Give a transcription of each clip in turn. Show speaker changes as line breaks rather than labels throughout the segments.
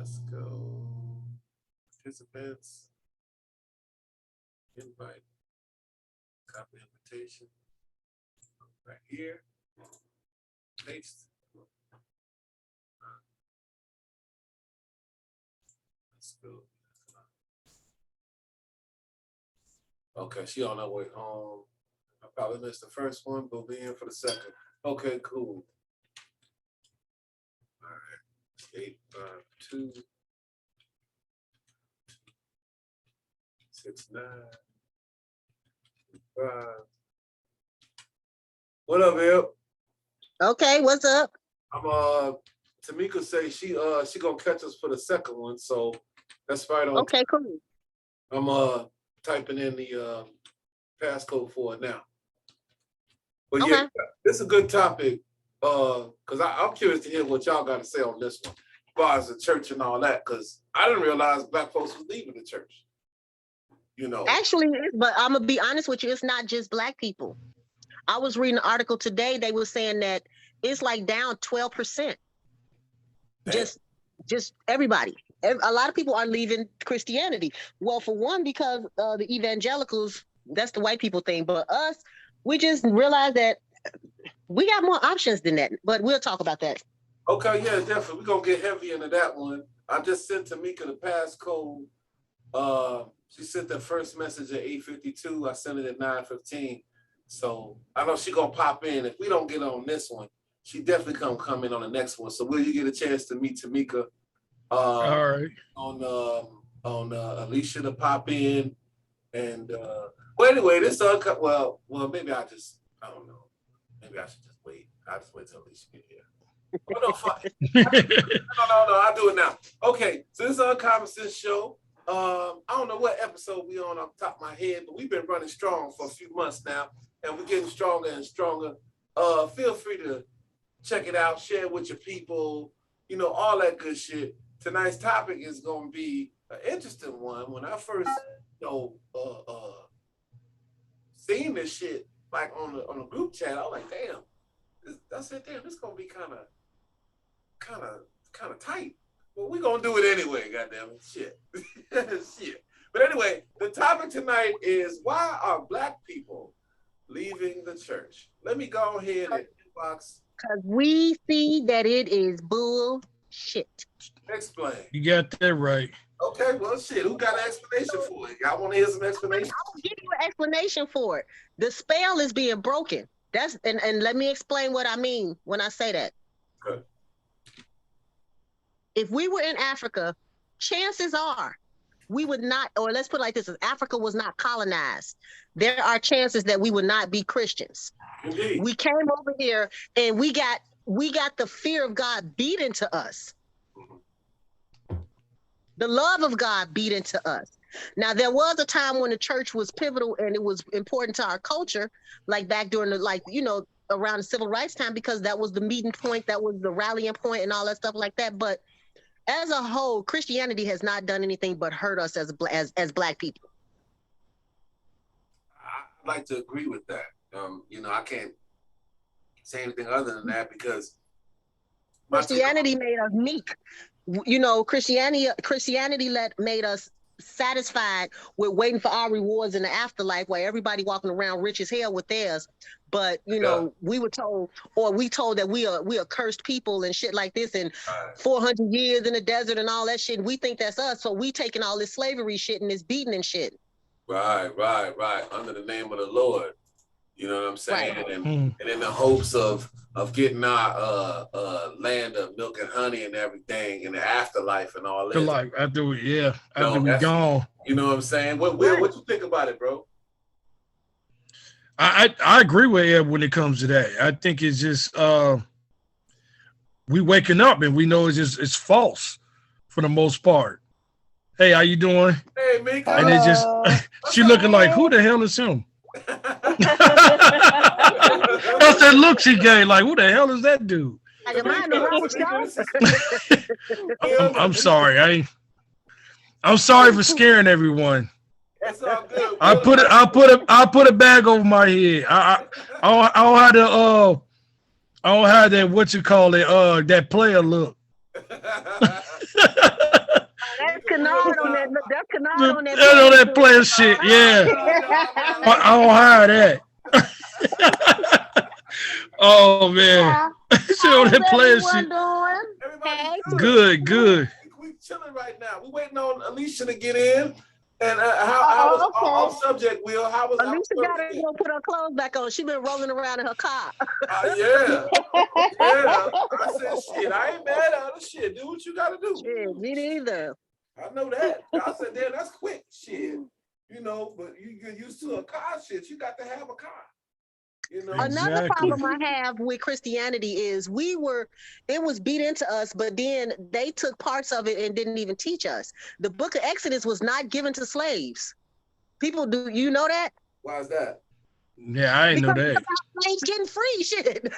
Let's go. Participants. Invite. Copy invitation. Right here. Paste. Let's go. Okay, she on her way home. I probably missed the first one, but we'll be in for the second. Okay, cool. All right. 852 69 5. What up, Bill?
Okay, what's up?
I'm Tamika say she gonna catch us for the second one, so that's right on.
Okay, cool.
I'm typing in the passcode for it now. But
Okay.
yeah, this is a good topic. Because I'm curious to hear what y'all got to say on this one, as far as the church and all that, because I didn't realize black folks was leaving the church. You know.
Actually, but I'm gonna be honest with you, it's not just black people. I was reading an article today, they were saying that it's like down 12%. Just everybody. A lot of people are leaving Christianity. Well, for one, because the evangelicals, that's the white people thing, but us, we just realized that we got more options than that, but we'll talk about that.
Okay, yeah, definitely. We're gonna get heavy into that one. I just sent Tamika the passcode. She sent the first message at 8:52. I sent it at 9:15. So I know she gonna pop in. If we don't get on this one, she definitely come in on the next one. So will you get a chance to meet Tamika?
All right.
On Alicia to pop in, and well, anyway, this well, maybe I don't know. Maybe I should just wait. I'll just wait till Alicia get here. Oh, no, fuck it. No, I'll do it now. Okay, so this is Uncommon Sense Show. I don't know what episode we on off the top of my head, but we've been running strong for a few months now, and we're getting stronger and stronger. Feel free to check it out, share it with your people, all that good shit. Tonight's topic is going to be an interesting one. When I first, seen this shit like on a group chat, I was like, damn, this is gonna be kind of tight. Well, we're gonna do it anyway, goddamn it. Shit. Shit. But anyway, the topic tonight is, why are black people leaving the church? Let me go ahead and inbox.
Because we see that it is bullshit.
Explain.
You got that right.
Okay, well, shit, who got an explanation for it? Y'all want to hear some explanation?
I'll give you an explanation for it. The spell is being broken. And let me explain what I mean when I say that.
Okay.
If we were in Africa, chances are we would not, or let's put it like this, if Africa was not colonized, there are chances that we would not be Christians.
Indeed.
We came over here and we got the fear of God beat into us. The love of God beat into us. Now, there was a time when the church was pivotal and it was important to our culture, like back during around the civil rights time, because that was the meeting point, that was the rallying point and all that stuff like that. But as a whole, Christianity has not done anything but hurt us as black people.
I'd like to agree with that. I can't say anything other than that, because
Christianity made us meek. Christianity made us satisfied with waiting for our rewards in the afterlife, while everybody walking around rich as hell with theirs. But we were told, or we told that we are cursed people and shit like this, and 400 years in the desert and all that shit. And we think that's us, so we taking all this slavery shit and this beating and shit.
Right. Under the name of the Lord. You know what I'm saying?
Right.
And in the hopes of getting our land of milk and honey and everything in the afterlife and all that.
After we're gone.
You know what I'm saying? What you think about it, bro?
I agree with Ed when it comes to that. I think it's just we waking up and we know it's false for the most part. Hey, how you doing?
Hey, Mika.
And it just she looking like, who the hell is him? That's that look she gave, like, who the hell is that dude? I'm sorry. I'm sorry for scaring everyone.
It's all good.
I put a bag over my head. I don't have that, what you call it, that player look.
Kennard on that. That's Kennard on that.
I know that player shit. Yeah, I don't hire that. Oh man, she on that player shit.
Everybody's
Good.
We chilling right now. We waiting on Alicia to get in. And how was off subject, Will? How was
Alicia got to go put her clothes back on. She been rolling around in her car.
Yeah. I said, shit, I ain't mad at her. Shit, do what you got to do.
Shit, me neither.
I know that. I said, damn, that's quick. Shit. You know, but you get used to a car shit. You got to have a car. You know?
Another problem I have with Christianity is it was beat into us, but then they took parts of it and didn't even teach us. The book of Exodus was not given to slaves. People, do you know that?
Why is that?
Yeah, I didn't know that.
Slaves getting free shit.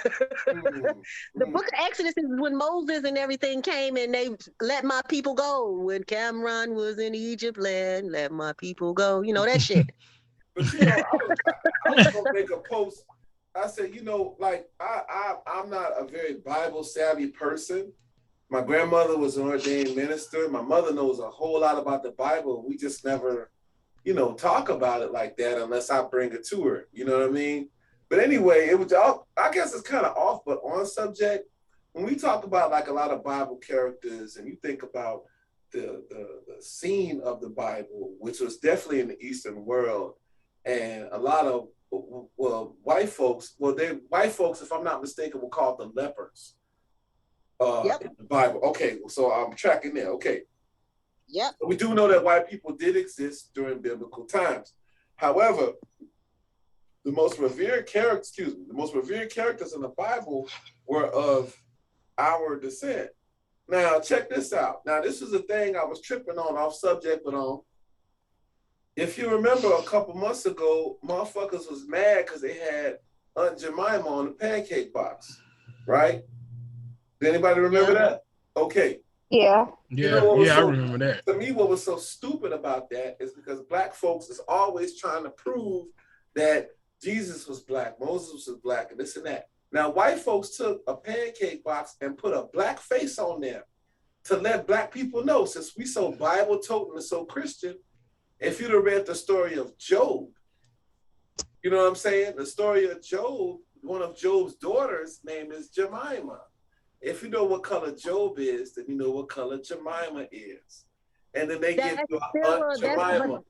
The book of Exodus is when Moses and everything came and they let my people go. When Cameron was in Egypt land, let my people go. You know that shit.
But you know, I was gonna make a post. I said, you know, like I'm not a very Bible savvy person. My grandmother was an ordained minister. My mother knows a whole lot about the Bible. We just never, you know, talk about it like that unless I bring it to her. You know what I mean? But anyway, it was all, I guess it's kind of off, but on subject. When we talk about like a lot of Bible characters and you think about the scene of the Bible, which was definitely in the Eastern world, and a lot of white folks, if I'm not mistaken, were called the lepers in the Bible. Okay, so I'm tracking there. Okay.
Yep.
We do know that white people did exist during biblical times. However, the most revered characters in the Bible were of our descent. Now, check this out. Now, this is a thing I was tripping on, off subject, but on. If you remember a couple months ago, motherfuckers was mad because they had Aunt Jemima on the pancake box, right? Did anybody remember that? Okay.
Yeah.
I remember that.
To me, what was so stupid about that is because Black folks is always trying to prove that Jesus was Black, Moses was Black, and this and that. Now, white folks took a pancake box and put a Black face on there to let Black people know, since we so Bible-toting and so Christian. If you'd have read the story of Job, you know what I'm saying? The story of Job, one of Job's daughters' name is Jemima. If you know what color Job is, then you know what color Jemima is. And then they get to Aunt Jemima.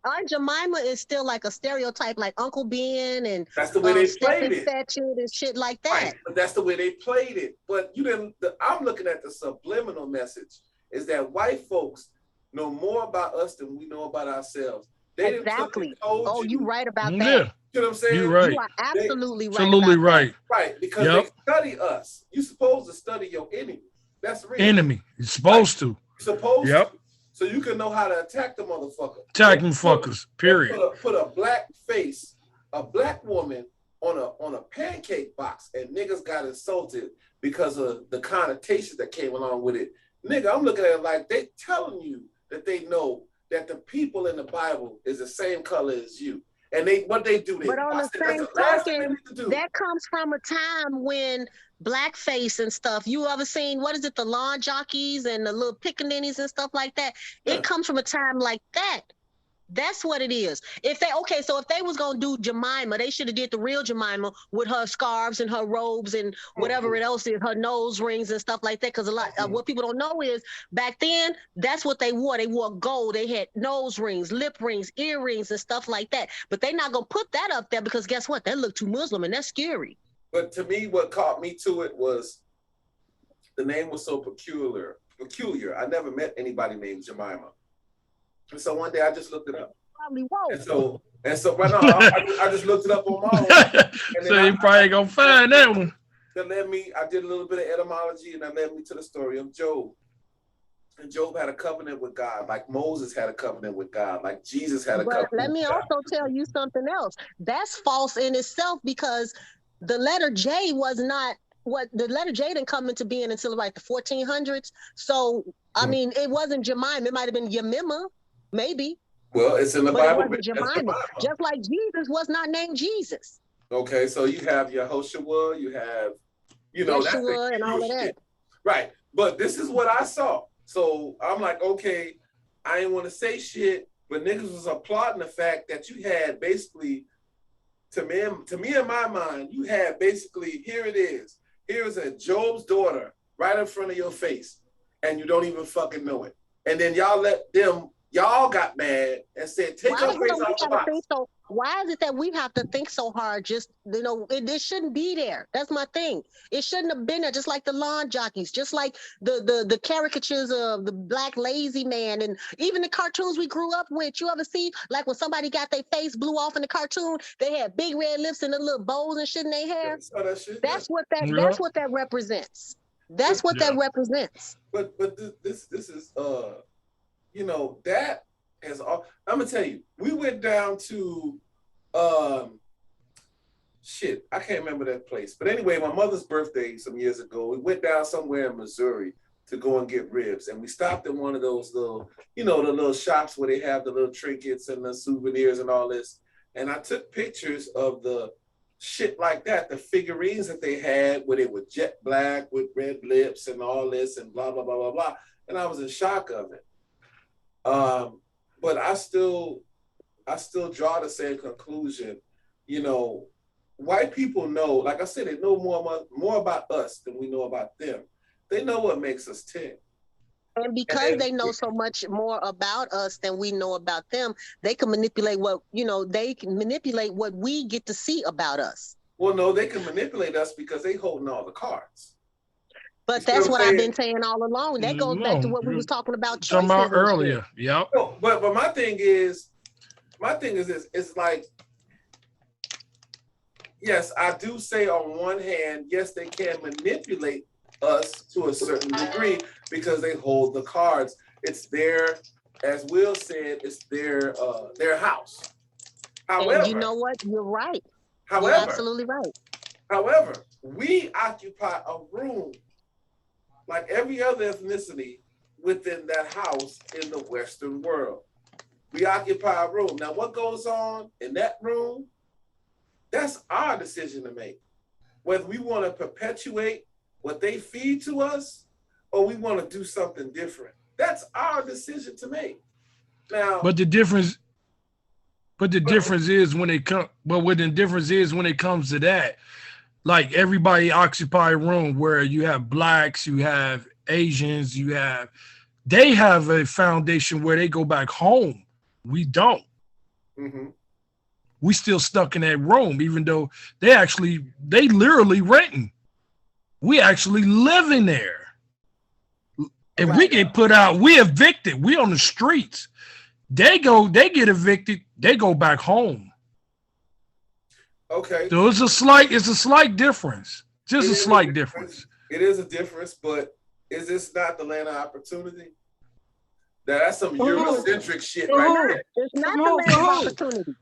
Aunt Jemima is still like a stereotype, like Uncle Ben and
that's the way they played it.
And shit like that.
Right, but that's the way they played it. But you didn't. I'm looking at the subliminal message is that white folks know more about us than we know about ourselves. They
exactly. You're right about that.
Yeah.
You know what I'm saying?
You're right.
You are absolutely right.
Absolutely right.
Right, because they study us. You're supposed to study your enemy. That's real.
Enemy. You're supposed to.
You're supposed to. So you can know how to attack the motherfucker.
Attack them fuckers, period.
Put a Black face, a Black woman on a pancake box, and niggas got insulted because of the connotations that came along with it. Nigga, I'm looking at it like they telling you that they know that the people in the Bible is the same color as you. And what they do,
but on the same token, that comes from a time when blackface and stuff. You ever seen, what is it, the lawn jockeys and the little pickaninnies and stuff like that? Yeah. It comes from a time like that. That's what it is. If they was gonna do Jemima, they should have did the real Jemima with her scarves and her robes and whatever it else is, her nose rings and stuff like that. Because a lot of what people don't know is back then, that's what they wore. They wore gold. They had nose rings, lip rings, earrings, and stuff like that. But they're not gonna put that up there because guess what? That look too Muslim and that's scary.
But to me, what caught me to it was the name was so peculiar. I never met anybody named Jemima. And so one day I just looked it up.
Probably won't.
And so right now I just looked it up on my own. And
so you probably gonna find that one.
I did a little bit of etymology and that led me to the story of Job. And Job had a covenant with God, like Moses had a covenant with God, like Jesus had a covenant with God.
Let me also tell you something else. That's false in itself because the letter J was not the letter J didn't come into being until like the 1400s. So, I mean, it wasn't Jemima. It might have been Yemima. Maybe.
Well, it's in the Bible.
It wasn't Jemima. Just like Jesus was not named Jesus.
Okay, so you have Yehoshua, you have,
Yeshua and all of that.
Right, but this is what I saw. So I'm like, okay, I didn't want to say shit, but niggas was applauding the fact that you had basically, to me in my mind, you had basically, here it is. Here is a Job's daughter right in front of your face, and you don't even fucking know it. And then y'all got mad and said, take her face off the box.
Why is it that we have to think so hard? Just, it shouldn't be there. That's my thing. It shouldn't have been there. Just like the lawn jockeys, just like the caricatures of the black lazy man, and even the cartoons we grew up with. You ever see, like, when somebody got their face blew off in the cartoon, they had big red lips and the little bows and shit in their hair. That's what that represents. That's what that represents.
But this is that has all. I'm gonna tell you, we went down to shit, I can't remember that place. But anyway, my mother's birthday some years ago, we went down somewhere in Missouri to go and get ribs. And we stopped in one of those little, the little shops where they have the little trinkets and the souvenirs and all this. And I took pictures of the shit like that, the figurines that they had where they were jet black with red lips and all this and blah, blah, blah, blah, blah. And I was in shock of it. But I still draw the same conclusion. White people know, like I said, they know more about us than we know about them. They know what makes us tick.
And because they know so much more about us than we know about them, they can manipulate what we get to see about us.
Well, no, they can manipulate us because they holding all the cards.
But that's what I've been saying all along. That goes back to what we was talking about
earlier. Yep.
No, but my thing is this. It's like, yes, I do say on one hand, yes, they can manipulate us to a certain degree because they hold the cards. It's their, as Will said, it's their house. However,
and you know what? You're right.
However,
you're absolutely right.
However, we occupy a room like every other ethnicity within that house in the Western world. We occupy a room. Now, what goes on in that room, that's our decision to make. Whether we want to perpetuate what they feed to us or we want to do something different. That's our decision to make. Now,
but the difference is when it comes to that, like everybody occupy a room where you have blacks, you have Asians, they have a foundation where they go back home. We don't.
Mm-hmm.
We still stuck in that room, even though they literally renting. We actually living there. If we get put out, we evicted. We on the streets. They get evicted, they go back home.
Okay.
So it's a slight difference. Just a slight difference.
It is a difference, but is this not the land of opportunity? That's some Eurocentric shit right there.
It's not the land of opportunity.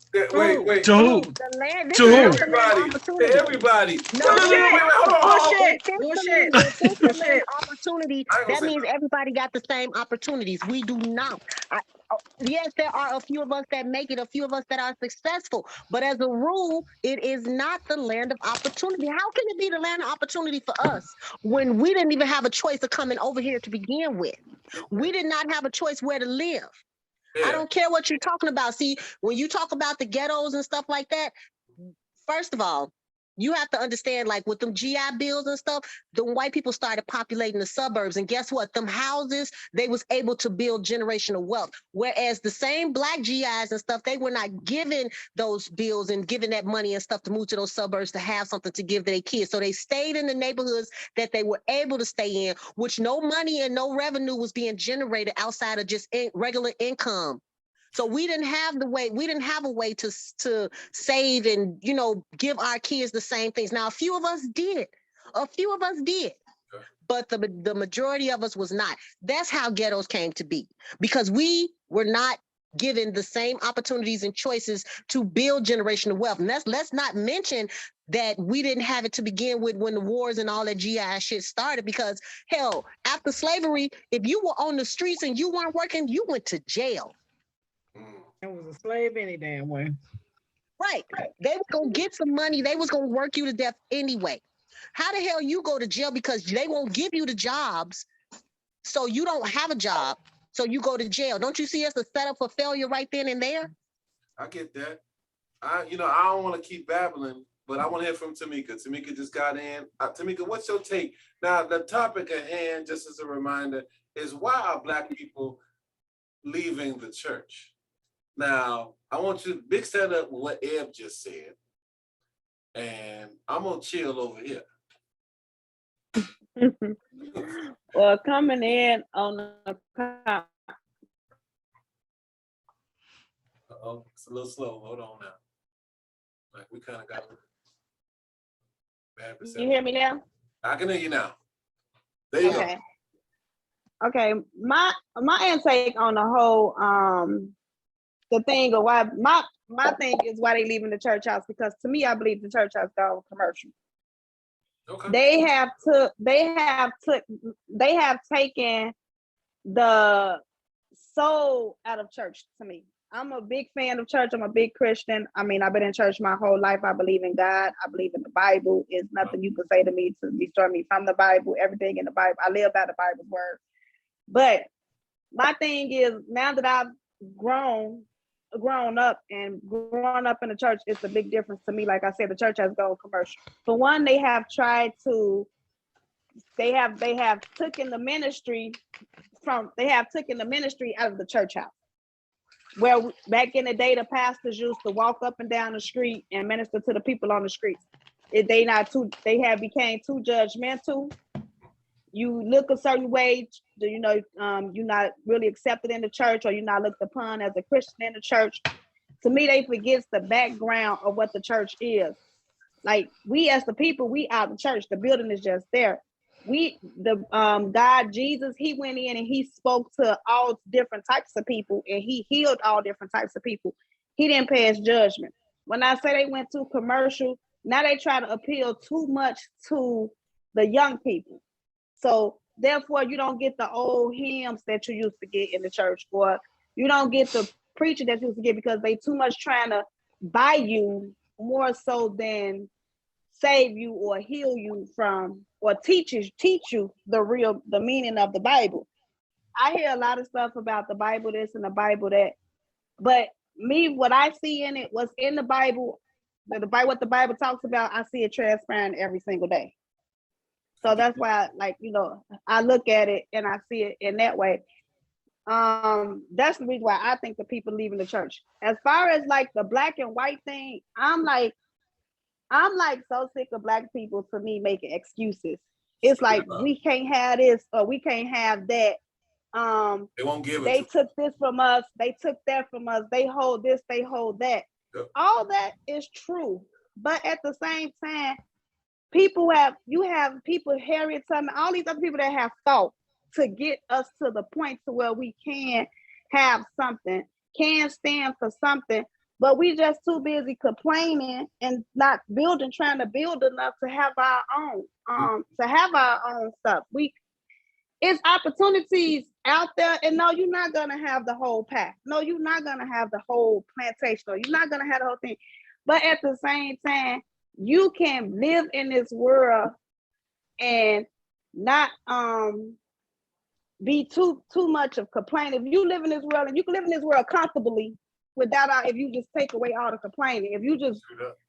Wait.
To who?
To
everybody.
Bullshit. Opportunity. That means everybody got the same opportunities. We do not. Yes, there are a few of us that make it, a few of us that are successful. But as a rule, it is not the land of opportunity. How can it be the land of opportunity for us when we didn't even have a choice of coming over here to begin with? We did not have a choice where to live. Yeah. I don't care what you're talking about. See, when you talk about the ghettos and stuff like that, first of all, you have to understand, like with them GI bills and stuff, the white people started populating the suburbs. And guess what? Them houses, they was able to build generational wealth. Whereas the same black GIs and stuff, they were not given those bills and given that money and stuff to move to those suburbs to have something to give to their kids. So they stayed in the neighborhoods that they were able to stay in, which no money and no revenue was being generated outside of just regular income. So we didn't have a way to save and, give our kids the same things. Now, a few of us did, but the majority of us was not. That's how ghettos came to be, because we were not given the same opportunities and choices to build generational wealth. And let's not mention that we didn't have it to begin with when the wars and all that GI shit started, because hell, after slavery, if you were on the streets and you weren't working, you went to jail.
I was a slave any damn way.
Right. They was gonna get some money. They was gonna work you to death anyway. How the hell you go to jail because they won't give you the jobs, so you don't have a job, So you go to jail. Don't you see it's a setup for failure right then and there?
I get that. I don't want to keep babbling, but I want to hear from Tamika. Tamika just got in. Tamika, what's your take? Now, the topic at hand, just as a reminder, is why are Black people leaving the church? Now, I want you to mix that up with what Eb just said, and I'm going to chill over here.
Well, coming in on the
Uh-oh, it's a little slow. Hold on now. Like, we kind of got bad reception.
you hear me now?
I can hear you now. There you
Okay. Okay, my intake on the whole the thing of why my thing is why they leaving the church house, because to me I believe the church house gone commercial.
go. Okay.
They have taken the soul out of church to me. I'm a big fan of church. I'm a big Christian. I mean, I've been in church my whole life. I believe in God. I believe in the Bible. It's nothing you can say to me to destroy me from the Bible. Everything in the Bible. I live by the Bible's word. But my thing is, now that I've grown up and grown up in the church, it's a big difference to me. Like I said, the church has gone commercial. For one, they have taken the ministry out of the church house. Where back in the day, the pastors used to walk up and down the street and minister to the people on the streets. They have became too judgmental. You look a certain way, you're not really accepted in the church, or you're not looked upon as a Christian in the church. To me, they forget the background of what the church is. Like, we as the people, we out the church. The building is just there. God, Jesus, he went in and he spoke to all different types of people, and he healed all different types of people. He didn't pass judgment. When I say they went too commercial, now they try to appeal too much to the young people. So therefore, you don't get the old hymns that you used to get in the church, or you don't get the preacher that you used to get, because they too much trying to buy you more so than save you or heal you from, or teach you the meaning of the Bible. I hear a lot of stuff about the Bible this and the Bible that, but me, what I see in it, what's in the Bible, what the Bible talks about, I see it transpiring every single day. So that's why, I look at it and I see it in that way. That's the reason why I think the people leaving the church. As far as like the black and white thing, I'm so sick of Black people, to me, making excuses. It's like, we can't have this or we can't have that.
They won't give it.
They took this from us. They took that from us. They hold this. They hold that. Yep. All that is true, but at the same time, you have people, Harriet Tubman, all these other people that have thought to get us to the point to where we can have something, can stand for something. But we just too busy complaining and not trying to build enough to have our own stuff. It's opportunities out there, and no, you're not gonna have the whole pack. No, you're not gonna have the whole plantation, or you're not gonna have the whole thing. But at the same time, you can live in this world and not be too much of complaining. If you live in this world, and you can live in this world comfortably, if you just take away all the complaining, if you just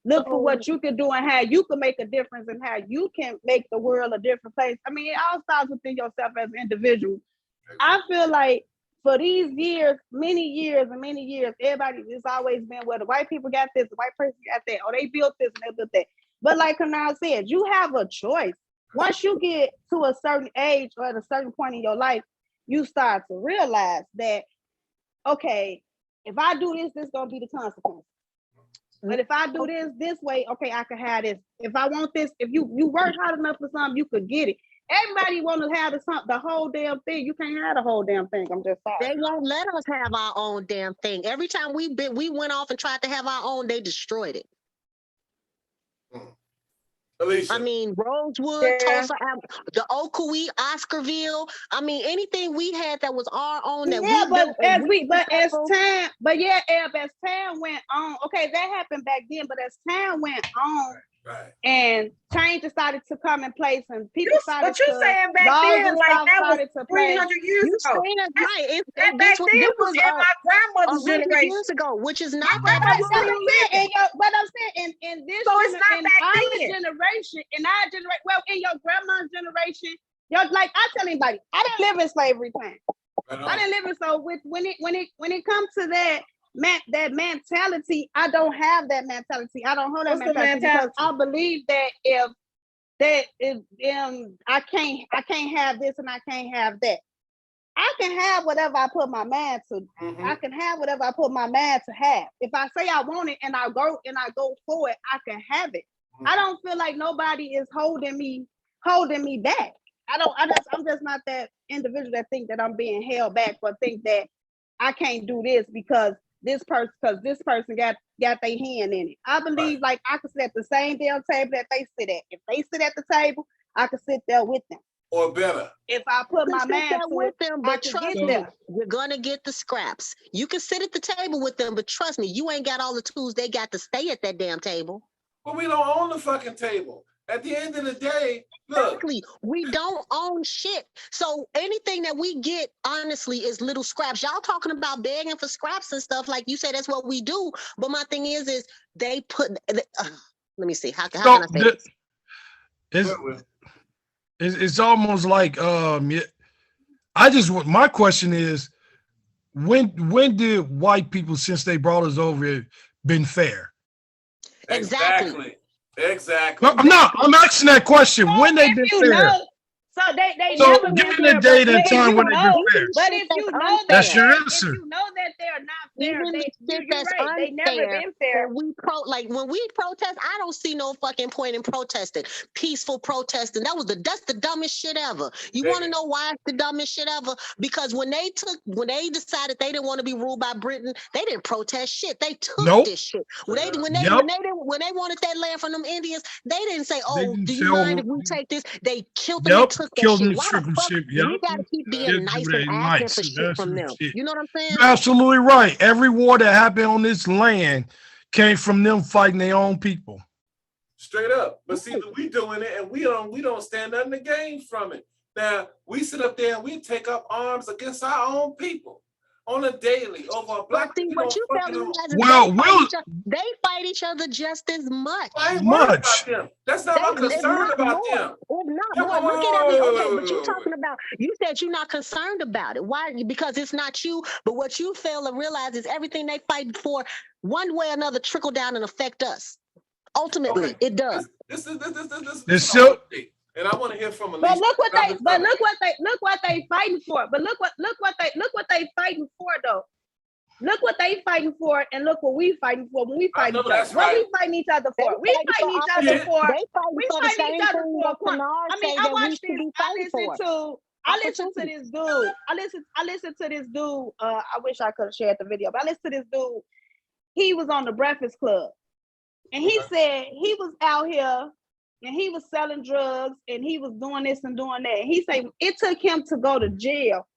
look for what you can do and how you can make a difference and how you can make the world a different place. I mean, it all starts within yourself as an individual. I feel like for these years, many years, everybody, it's always been, well, the white people got this, the white person got that, or they built this and they built that. But like Kanal said, you have a choice. Once you get to a certain age or at a certain point in your life, you start to realize that, okay, if I do this, this is going to be the consequence. But if I do this way, okay, I can have this. If I want this, if you work hard enough for something, you could get it. Everybody want to have the whole damn thing. You can't have the whole damn thing. I'm just sorry.
They won't let us have our own damn thing. Every time we went off and tried to have our own, they destroyed it.
Alicia.
I mean, Rosewood, yeah. Tulsa, the Ocoee, Oscarville. I mean, anything we had that was our own. As
time went on, okay, that happened back then. But as time went on,
Right.
And change decided to come in place, and people started
But you
to
saying back
laws
then,
and
like
stuff
that was
started to play.
300 years
You
ago.
saying that's right.
That back then
This
was
was
in my grandmother's
100
generation.
years ago, which is not
My
that
grandma was
far.
still living.
But I'm saying in this
So it's not
in
back
our
then.
generation, well, in your grandma's generation, like I tell anybody, I didn't live in slavery time. I didn't live in so when it comes to that mentality, I don't have that mentality. I don't hold that mentality because I believe that if I can't have this and I can't have that. I can have whatever I put my mind to.
Mm-hmm.
I can have whatever I put my mind to have. If I say I want it and I go for it, I can have it. Mm-hmm. I don't feel like nobody is holding me back. I'm just not that individual that think that I'm being held back or think that I can't do this because this person got their hand in it. I believe like I could sit at the same damn table that they sit at. If they sit at the table, I could sit there with them.
Or better.
If I put my mind to
with
it,
them, but trust me,
there.
you're gonna get the scraps. You can sit at the table with them, but trust me, you ain't got all the tools they got to stay at that damn table.
But we don't own the fucking table. At the end of the day, look.
Exactly. We don't own shit. So anything that we get, honestly, is little scraps. Y'all talking about begging for scraps and stuff, like you say, that's what we do. But my thing is they put. Let me see. How can I say this?
It's almost like my question is, when did white people, since they brought us over here, been fair?
Exactly.
No, I'm asking that question. When they been fair?
So they
so
never
give
been
me the date and time when they been fair.
But if you know
that's your answer.
If you know that they're not fair, you're right. They never been fair.
When we protest, I don't see no fucking point in protesting. Peaceful protesting. That's the dumbest shit ever. You want to know why it's the dumbest shit ever? Because when they decided they didn't want to be ruled by Britain, they didn't protest shit. They took this shit. When they wanted that land from them Indians, they didn't say, "Oh, do you mind if we take this?" They killed them and took that shit. Why the fuck we gotta keep being nice and asking for shit from them? You know what I'm saying?
You're absolutely right. Every war that happened on this land came from them fighting their own people.
Straight up. But see, we doing it and we don't stand nothing to gain from it. Now we sit up there and we take up arms against our own people on a daily over a black people.
But you they fight each other just as much.
I ain't worried about them. That's not my concern about them.
But you're talking about, you said you're not concerned about it. Why? Because it's not you. But what you fail to realize is everything they fight for, one way or another, trickle down and affect us. Ultimately, it does.
This and I want to hear from Alicia.
But look what they fighting for. But look what they fighting for though. Look what they fighting for, and look what we fighting for when we fight each other. What we fighting each other for? We fighting each other for. We fighting each other for. I mean, I watched this. I listened to this dude. I listened to this dude. I wish I could have shared the video, but I listened to this dude. He was on the Breakfast Club, and he said he was out here. And he was selling drugs and he was doing this and doing that. He said it took him to go to jail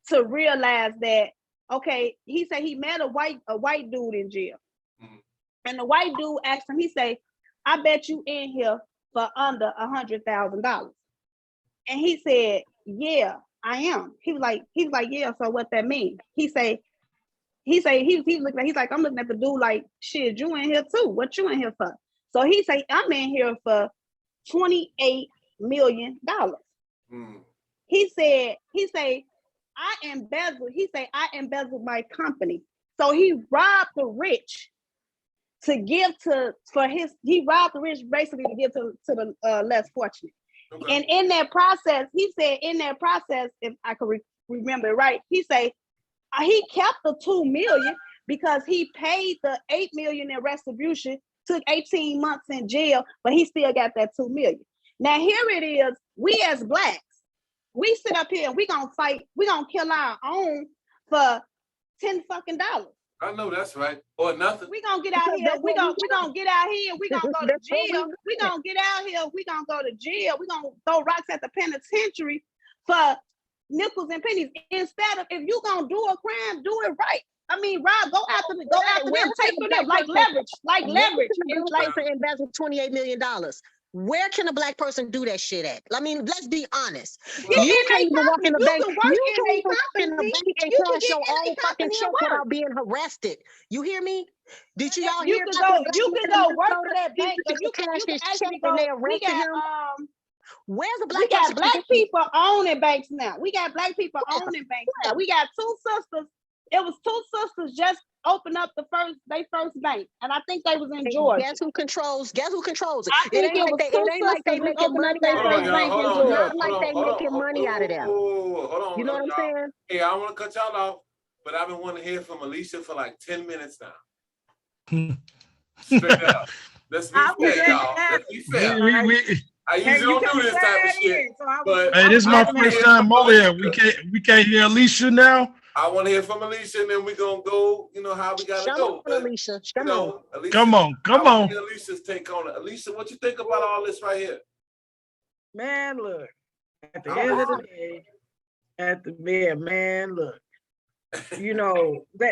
to realize that, okay, he said he met a white dude in jail. Mm-hmm. And the white dude asked him, he said, "I bet you in here for under $100,000. And he said, "Yeah, I am." He was like, "Yeah, so what that mean?" He like, I'm looking at the dude like, "Shit, you in here too. What you in here for?" So he said, "I'm in here for $28 million. He said, I embezzled my company. So he robbed the rich to give he robbed the rich basically to give to the less fortunate. Okay. And in that process, he said, if I could remember it right, he said, he kept the $2 million because he paid the $8 million in restitution, took 18 months in jail, but he still got that $2 million. Now here it is, we as blacks, we sit up here and we gonna fight, we gonna kill our own for $10 fucking.
I know that's right. Or nothing.
We gonna get out here, we gonna get out here, we gonna go to jail, we gonna get out here, we gonna go to jail, we gonna throw rocks at the penitentiary for nickels and pennies. Instead of, if you gonna do a crime, do it right. I mean, Rob, go after them, take from them, like leverage. It's like
To invest $28 million. Where can a black person do that shit at? I mean, let's be honest.
Well,
You can't even walk in the bank.
You can work in a company.
And
You can
cash
get
your
in a
own fucking
company
check
and work.
without being arrested. You hear me? Did you all
You
hear?
can
about
go.
the
You
black
can
man
go
in
work
Minnesota?
for that
He
bank,
used
and you
to
can
cash his
actually
check and
go.
they
We
arrested him.
got
Where's the
we
black
got
person?
black people owning banks now. We got black people owning banks now. We got two sisters. It was two sisters just opened up their first bank, and I think they was in Georgia.
Guess who controls it?
I think it was two sisters
making money
their
out of
first
it.
bank in
Hold on,
Georgia.
y'all.
Not like they making money out of them.
Hold on.
You know what I'm
y'all.
saying?
Hey, I don't want to cut y'all off, but I've been wanting to hear from Alicia for like 10 minutes now. Straight up. Let's be fair, y'all. Let's be fair. I usually don't do this type of shit. But
Hey, this is my first time over here. We can't hear Alicia now.
I want to hear from Alicia, and then we're gonna go, how we gotta go. But,
Alicia.
Alicia,
Come on.
I want to hear Alicia's take on it. Alicia, what you think about all this right here?
Man, look. At the end of the day, man, look.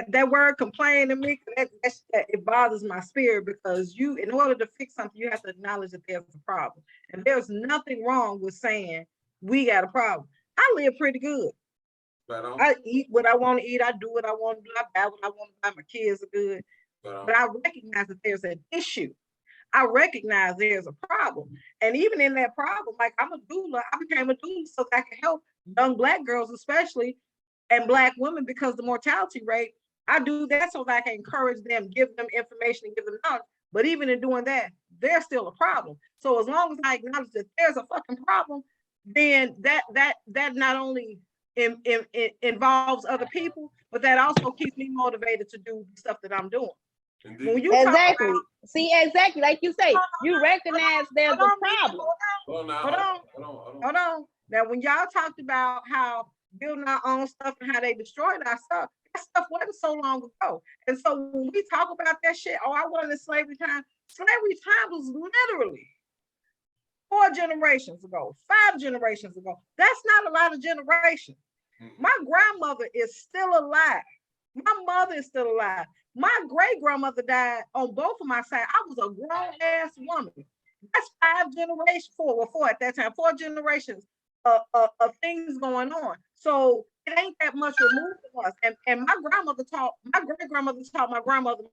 That word complain to me, it bothers my spirit, because in order to fix something, you have to acknowledge that there's a problem. And there's nothing wrong with saying we got a problem. I live pretty good.
Right on.
I eat what I want to eat. I do what I want to do. I buy what I want to buy. My kids are good. But I recognize that there's an issue. I recognize there's a problem. And even in that problem, like I'm a doula, I became a doula so that I can help young Black girls, especially, and Black women, because the mortality rate, I do that so that I can encourage them, give them information and give them knowledge. But even in doing that, there's still a problem. So as long as I acknowledge that there's a fucking problem, then that not only involves other people, but that also keeps me motivated to do the stuff that I'm doing. When you
exactly like you say, you recognize there's a problem.
Hold on. Now, when y'all talked about how building our own stuff and how they destroyed our stuff, that stuff wasn't so long ago. And so when we talk about that shit, I wanted in slavery time was literally 4 generations ago, 5 generations ago. That's not a lot of generations. My grandmother is still alive. My mother is still alive. My great-grandmother died on both of my sides. I was a grown-ass woman. That's 5 generations, 4 at that time, 4 generations of things going on. So it ain't that much removed from us. And my grandmother taught, my great-grandmother taught my grandmother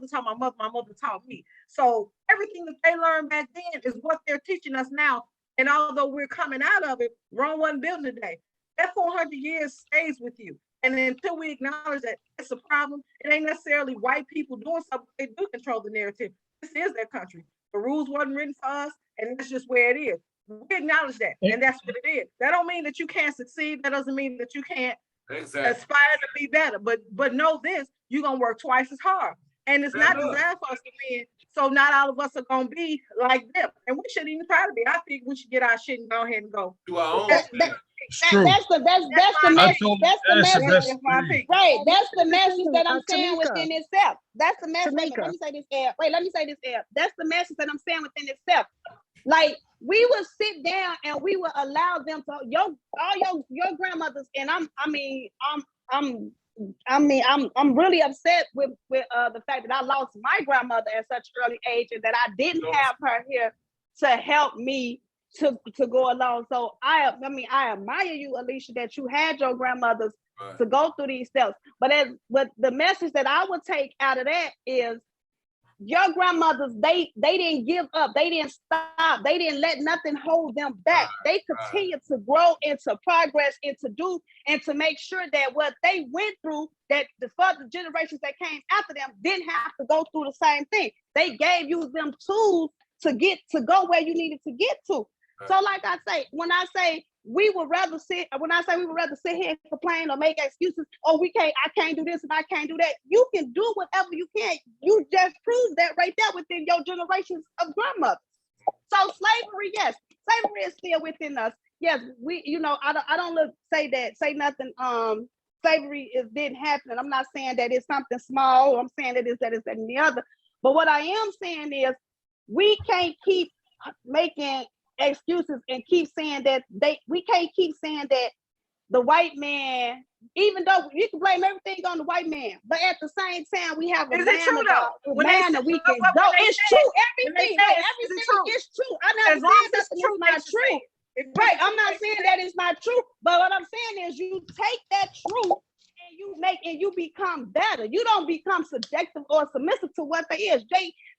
taught my mother taught me. So everything that they learned back then is what they're teaching us now. And although we're coming out of it, Rome wasn't built today. That 400 years stays with you. And until we acknowledge that it's a problem, it ain't necessarily white people doing something. They do control the narrative. This is their country. The rules wasn't written for us, and that's just where it is. We acknowledge that, and that's what it is. That don't mean that you can't succeed. That doesn't mean that you can't aspire to be better. But know this, you're going to work twice as hard. And it's not designed for us to win. So not all of us are going to be like them. And we shouldn't even try to be. I think we should get our shit and go ahead and go.
Do our own thing.
That's the message. That's the message. Right. That's the message that I'm saying within itself. That's the message. Let me say this, Ed. Let me say this, Ed. That's the message that I'm saying within itself. Like we would sit down and we would allow them to all your grandmothers, and I'm really upset with the fact that I lost my grandmother at such an early age and that I didn't have her here to help me to go along. So I admire you, Alicia, that you had your grandmothers to go through these steps. But the message that I would take out of that is your grandmothers, they didn't give up, they didn't stop, they didn't let nothing hold them back. They continue to grow and to progress and to do and to make sure that what they went through, that the further generations that came after them didn't have to go through the same thing. They gave you them tools to go where you needed to get to. So like I say, when I say we would rather sit here and complain or make excuses, I can't do this and I can't do that. You can do whatever you can. You just proved that right there within your generations of grandmothers. So slavery, yes, slavery is still within us. Yes, I don't say nothing. Slavery didn't happen. I'm not saying that it's something small. I'm saying that it's that and the other. But what I am saying is we can't keep making excuses and keep saying that we can't keep saying that the white man, even though you can blame everything on the white man, but at the same time, we have a
Is
man,
it true
of
though?
a
When
man
they
that we
say-
can
what
go.
they
It's
say-
true.
when they
Everything,
say
right?
it's
Everything
true.
is true. I'm not
As long
saying
as it's
nothing
true,
is not
they should say
true.
it. If it's
Right.
true,
I'm not
they
saying
should
that it's not true, but what I'm saying is you take that truth and you become better. You don't become subjective or submissive to what they is.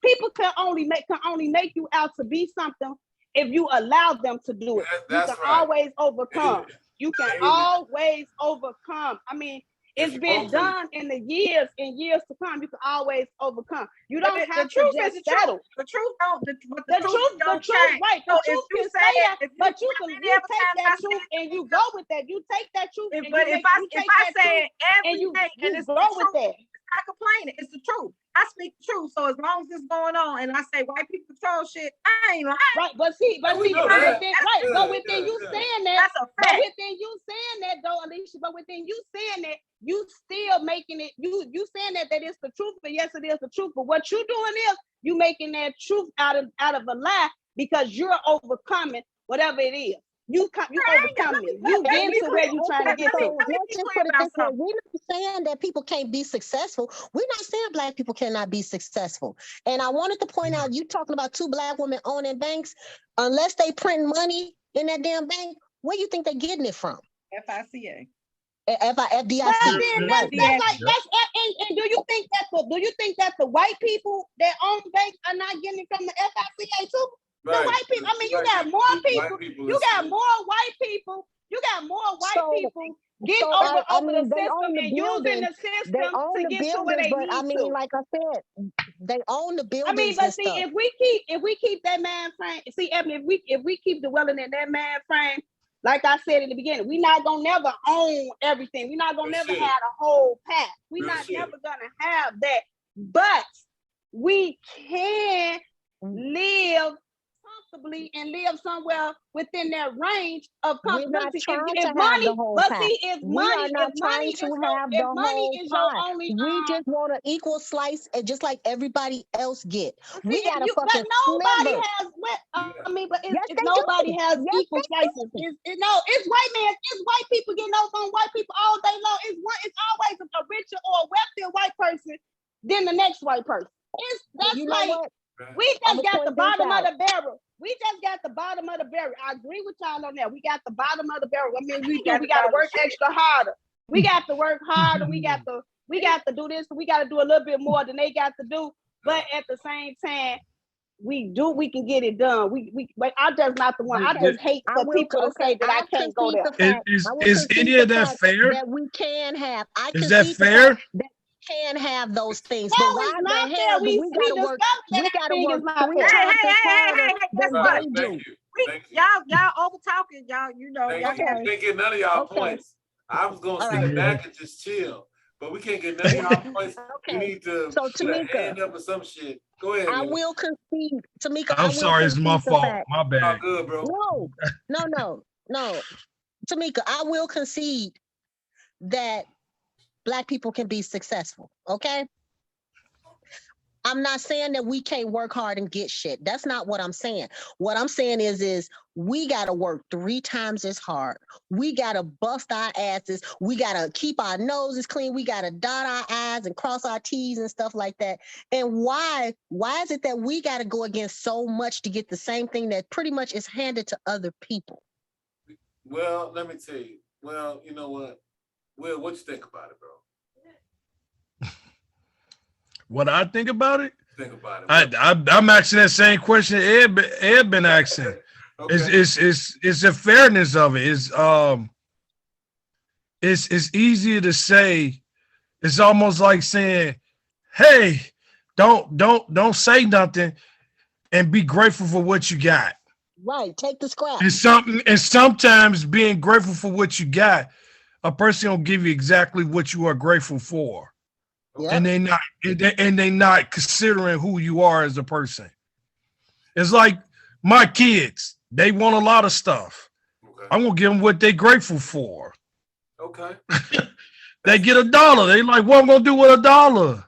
People can only make you out to be something if you allow them to do it.
That's
you can
right.
always overcome. You can
Amen.
always overcome. I mean,
If
it's
you
been
want to.
done in the years and years to come. You can always overcome. You
But
don't
the
have to
truth
just
is the
settle.
truth. The truth don't. But
The truth,
don't change.
right?
So
The
if
truth
you
can
say
say that,
if
but you
how
can
many
you
other
take
times I
that
said
truth
it,
and you go with that. You take that truth and
but
you
if I
take
say
that
it
truth and
every day and
you
it's the
grow with
truth,
that.
I'm not complaining. It's the truth. I speak the truth. So as long as it's going on and I say white people control shit, I ain't lying.
Right, but see,
We know
but
that.
within, right,
Yeah,
but within
yeah,
you
yeah.
saying that,
That's a
but
fact.
within you saying that though, Alicia, but within you saying that, you still making it, you saying that it's the truth, but yes, it is the truth. But what you doing is you making that truth out of a lie because you're overcoming whatever it is. You overcoming it. You getting to where you trying to get to.
So let's just put it this way. We're not saying that people can't be successful. We're not saying Black people cannot be successful. And I wanted to point out, you talking about 2 Black women owning banks, unless they print money in that damn bank, where you think they're getting it from?
FICA.
FDIC.
But then
Right.
and do you think that the white people that own banks are not getting it from the FICA too? The
Right.
white people. I mean, you
Right.
got more
White
people.
people
You
is-
got more white people. You got more white
So-
people getting
so,
over
I
the
mean, they
system
own the
and using
buildings.
the system
They own
to
the
get to where
buildings,
they
but I
need
mean,
to.
like I said, they own the
I
buildings
mean, but
and
see,
stuff.
if we keep that man frame, see, Evan, if we keep dwelling in that man frame, like I said in the beginning, we're not gonna never own everything. We're not gonna
That's
never
it.
have a whole path. We're
That's
not
it.
never gonna have that. But we can live comfortably and live somewhere within that range of
We're not
comfortability.
trying to
If
have
money,
the whole
but
pie.
see, if
We are
money,
not
if money
trying
is
to
your,
have
if
the
money
whole
is your
pie.
only,
We just want an equal slice, and just like everybody else get. We
see,
got a
but
fucking
nobody
sliver.
has. I mean, but
Yes,
if
they
nobody
do.
has
Yes,
equal
they
slices,
do.
it's white people getting over on white people all day long. It's always a richer or a wealthier white person than the next white person. That's
You know
like
what?
we
I'ma
just got the
point this
bottom of
out.
the barrel. We just got the bottom of the barrel. I agree with y'all on that. We got the bottom of the barrel. I mean, we got to work extra harder. We got to work harder. We got to do this. We got to do a little bit more than they got to do. But at the same time, we can get it done. But I'm just not the one. I just hate
I
for
will.
people to say that I can't go
concede
there.
the fact.
Is
I will
is
concede
any
the
of that
fact
fair?
that we can have. I
Is that
concede the
fair?
fact that we can have those things.
No,
But why
it's
the
not
hell
fair.
do
We
gotta work?
discovered that
We gotta
everything
work
is not
3
fair.
times as harder
Hey, guess
than
what?
they do.
Thank you. Thank you.
Y'all over talking. Y'all, you know,
Thank
y'all
you.
got
We can't get none of y'all
Okay.
points. I was gonna
All
sit
right.
back and just chill, but we can't get none of y'all points. We
Okay.
need to
So,
put a
Tamika,
hand up or some shit. Go ahead,
I
man.
will concede. Tamika, I
I'm
will
sorry, it's my
concede the
fault.
fact.
My
Oh,
bad.
good, bro.
No. Tamika, I will concede that Black people can be successful. Okay. I'm not saying that we can't work hard and get shit. That's not what I'm saying. What I'm saying is we got to work 3 times as hard. We got to bust our asses. We got to keep our noses clean. We got to dot our I's and cross our T's and stuff like that. And why is it that we got to go against so much to get the same thing that pretty much is handed to other people?
Well, let me tell you. Well, you know what? Will, what you think about it, bro?
What I think about it?
Think about it.
I'm asking that same question Ed been asking.
Okay.
It's the fairness of it. It's easier to say. It's almost like saying, "Hey, don't say nothing, and be grateful for what you got."
Right. Take the scrap.
And sometimes being grateful for what you got, a person will give you exactly what you are grateful for.
Yep.
And they not considering who you are as a person. It's like my kids, they want a lot of stuff.
Okay.
I'm gonna give them what they're grateful for.
Okay.
They get $1. They like, what I'm gonna do with $1?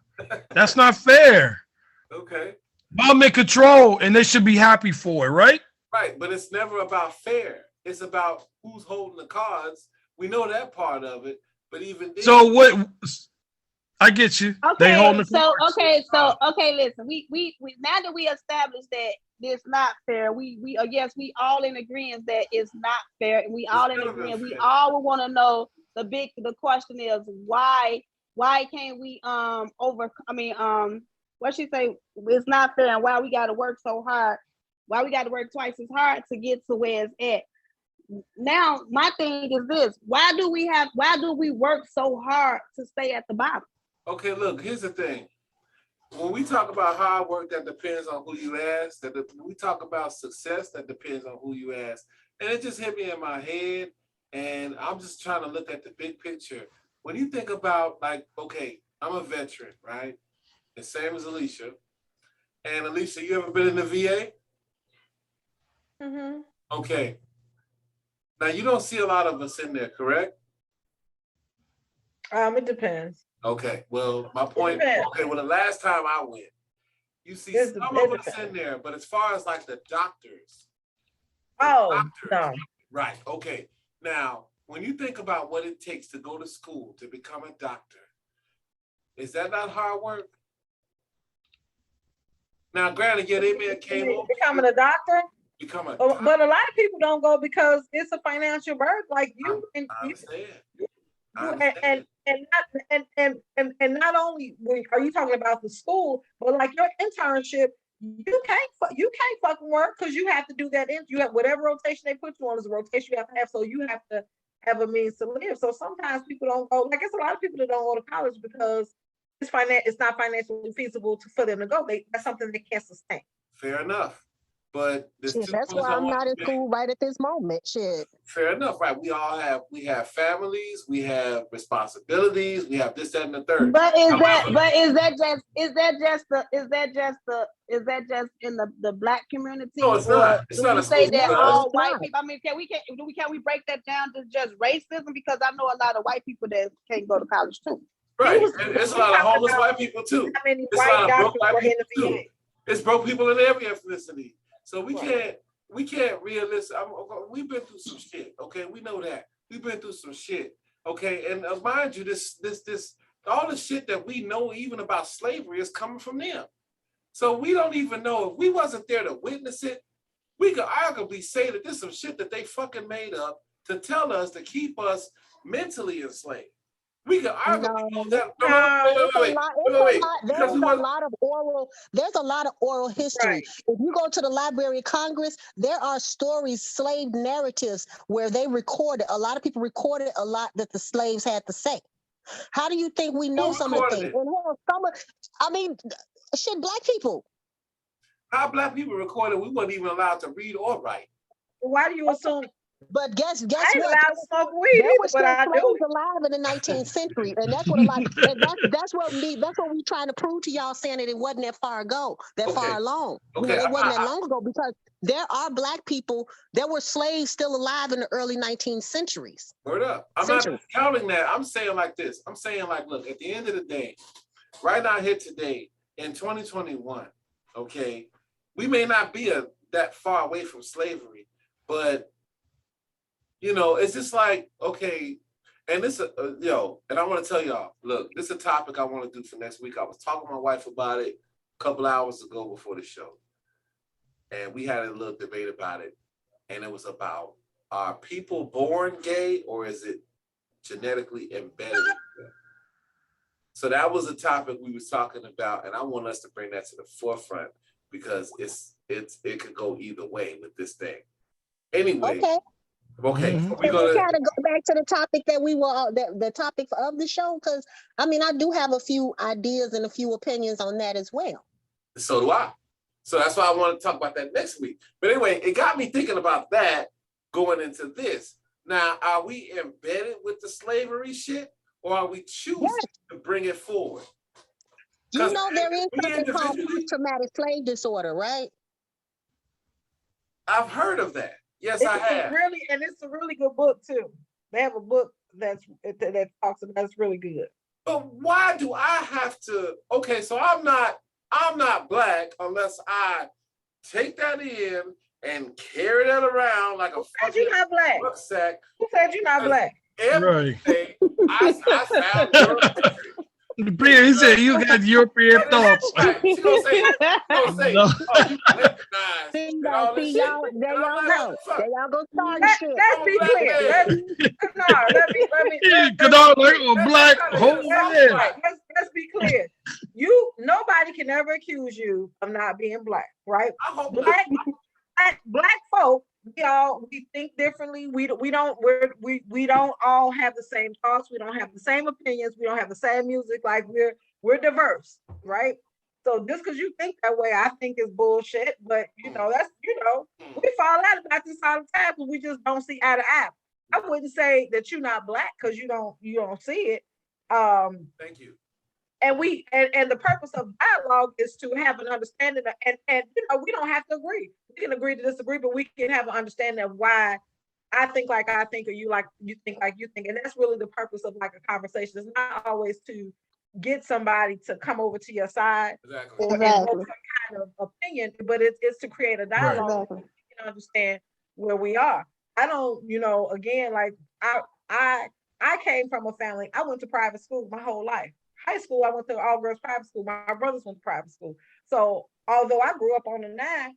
That's not fair.
Okay.
I'm in control and they should be happy for it, right?
Right, but it's never about fair. It's about who's holding the cards We know that part of it, but even then,
So what? I get you. They
Okay,
holding the
so
cards.
listen, we now that we established that it's not fair, we yes, we all in agreement that it's not fair, and we all in
never been
agreement. We
fair.
all want to know the question is why can't we what she say, it's not fair, and why we got to work so hard, why we got to work twice as hard to get to where it's at. Now my thing is this: why do we work so hard to stay at the bottom?
Okay, look, here's the thing. When we talk about hard work, that depends on who you ask. When we talk about success, that depends on who you ask. And it just hit me in my head, and I'm just trying to look at the big picture. When you think about, like, okay, I'm a veteran, right? The same as Alicia. And Alicia, you ever been in the VA?
Mm-hmm.
Okay. Now, you don't see a lot of us in there, correct?
It depends.
Okay. Well, my point, okay, well, the last time I went, you see
It
some of us
depends.
in there, but as far as like the doctors,
No.
right? Okay. Now, when you think about what it takes to go to school to become a doctor, is that not hard work? Now, granted, yeah, they may have came over.
Becoming a doctor?
Become a
But
doctor.
a lot of people don't go because it's a financial burden. Like you,
I understand.
and not only are you talking about the school, but like your internship, you can't fucking work because you have to do that. You have whatever rotation they put you on is a rotation you have to have. So you have to have a means to live. So sometimes people don't go. Like it's a lot of people that don't go to college because it's not financially feasible for them to go. That's something they can't sustain.
Fair enough. But
Shit, that's why I'm not in school right at this moment. Shit.
Fair enough, right? We have families, we have responsibilities, we have this, that, and the third.
But is that just in the black community?
No, it's not. It's not.
Say that all
It's
white
not.
people. I mean, can we break that down to just racism? Because I know a lot of white people that can't go to college too.
Right. And it's a lot of homeless white people too.
How many
It's a lot
white
of broke
doctors
white
were in
people
the
too.
VA?
It's broke people in every ethnicity. So we can't realistic. We've been through some shit. Okay, we know that we've been through some shit. Okay, and mind you, this all the shit that we know even about slavery is coming from them. So we don't even know if we wasn't there to witness it. We could arguably say that this is some shit that they fucking made up to tell us to keep us mentally enslaved. We could arguably go that.
There's a lot of oral history.
Right.
If you go to the Library of Congress, there are stories, slave narratives, where they recorded, a lot of people recorded a lot that the slaves had to say. How do you think we know some of the things? And shit, black people.
How black people recorded, we weren't even allowed to read or write.
Why do you assume?
But guess
I ain't
what?
allowed to smoke weed
There
either,
were
but
still
I do.
slaves alive in the 19th century, and that's what a lot. And that's what we trying to prove to y'all, saying that it wasn't that far ago, far along.
Okay,
It wasn't that long ago, because there are black people. There were slaves still alive in the early 19th centuries.
Word up. I'm not counting that. I'm saying like this. I'm saying like, look, at the end of the day, right now here today in 2021, okay, we may not be that far away from slavery, but it's just like, okay, and this, and I want to tell y'all, look, this is a topic I want to do for next week. I was talking to my wife about it a couple hours ago before the show, and we had a little debate about it, and it was about, are people born gay or is it genetically embedded in them? So that was a topic we was talking about, and I want us to bring that to the forefront because it could go either way with this thing. Anyway. Okay.
Mm-hmm. We kind of go back to the topic that we were the topic of the show, because I do have a few ideas and a few opinions on that as well.
So do I. So that's why I want to talk about that next week. But anyway, it got me thinking about that going into this. Now, are we embedded with the slavery shit, or are we choosing to bring it forward?
You know, there is something called post-traumatic slave disorder, right?
I've heard of that. Yes, I have.
It's a really good book too. They have a book that talks about it's really good.
But why do I have to? Okay, so I'm not black unless I take that in and carry that around like a fucking
rucksack. Who said you're not black?
Right.
everything, I sound Eurocentric.
He said you got European thoughts.
Right. She gonna say,
No.
oh, you weaponized
See,
and all this
see
shit.
y'all, there
And I'm
y'all
like,
go.
what the fuck?
There y'all go starting
Let's
shit.
be
I'm a
clear.
black man.
Cause I was like, oh, black,
That's
whole
kinda
yeah.
right.
Let's be clear. Nobody can ever accuse you of not being black, right?
I hope
Black folk, we think differently. We don't all have the same thoughts. We don't have the same opinions. We don't have the same music. Like we're diverse, right? So just because you think that way, I think is bullshit. But that's we fall out about this all the time because we just don't see eye to eye. I wouldn't say that you're not black because you don't see it.
Thank you.
And the purpose of dialogue is to have an understanding of, and we don't have to agree. We can agree to disagree, but we can have an understanding of why I think like I think, or you think like you think. And that's really the purpose of like a conversation. It's not always to get somebody to come over to your side
Exactly.
or invoke some kind of opinion, but it's to create a dialogue so we can understand where we are. I don't, again, like I came from a family, I went to private school my whole life. High school, I went to all girls private school. My brothers went to private school. So although I grew up on the 9,